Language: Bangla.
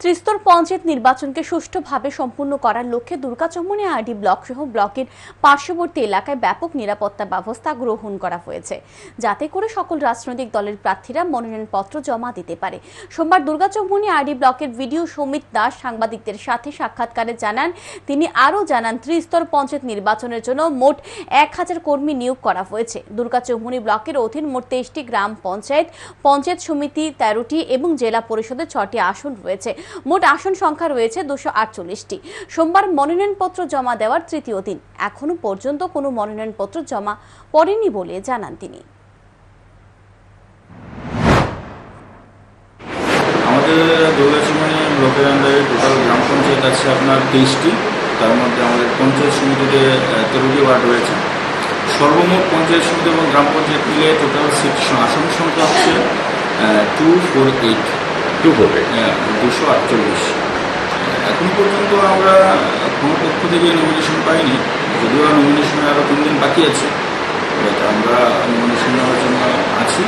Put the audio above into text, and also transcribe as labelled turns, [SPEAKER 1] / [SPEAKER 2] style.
[SPEAKER 1] ত্রিস্তর পঞ্চায়েত নির্বাচনকে সুষ্ঠুভাবে সম্পূর্ণ করার লক্ষ্যে দুর্গাচৌমুহনী আরডি ব্লক সহ ব্লকের পার্শ্ববর্তী এলাকায় ব্যাপক নিরাপত্তা ব্যবস্থা গ্রহণ করা হয়েছে, যাতে করে সকল রাজনৈতিক দলের প্রার্থীরা মনোনয়নপত্র জমা দিতে পারে। সোমবার দুর্গাচৌমুহনী আরডি ব্লকের ভিডিও সমিত দাস সাংবাদিকদের সাথে সাক্ষাৎকারে তিনি আরও জানান, ত্রিস্তর পঞ্চায়েত নির্বাচনের জন্য মোট 1000 কর্মী নিয়োগ করা হয়েছে। দুর্গাচৌমুহনী ব্লকের অধীন মোট 23টি গ্রাম পঞ্চায়েত, পঞ্চায়েত সমিতি 13টি এবং জেলা পরিষদের 6টি আসন রয়েছে। মোট আসন সংখ্যা রয়েছে 248টি। সোমবার মনোনয়নপত্র জমা দেওয়ার তৃতীয় দিন। এখনো পর্যন্ত কোনো মনোনয়নপত্র জমা পড়েনি বলে জানান তিনি।
[SPEAKER 2] আমাদের দুর্গাচৌমুহনী ব্লকের আন্ডারে টোটাল গ্রাম পঞ্চায়েত আছে আপনার 23টি। তার মধ্যে আমাদের পঞ্চায়েত সমিতিতে 13টি ওয়ার্ড রয়েছে। সর্বমোট পঞ্চায়েত সমিতি এবং গ্রাম পঞ্চায়েত মিলে টোটাল আসন সংখ্যা হচ্ছে 248। এখন পর্যন্ত আমরা কোনো পক্ষ থেকে নমিনেশন পাইনি, যদিও নমিনেশনে আরও 3 দিন বাকি আছে। আমরা নমিনেশন নেওয়ার জন্য আছি।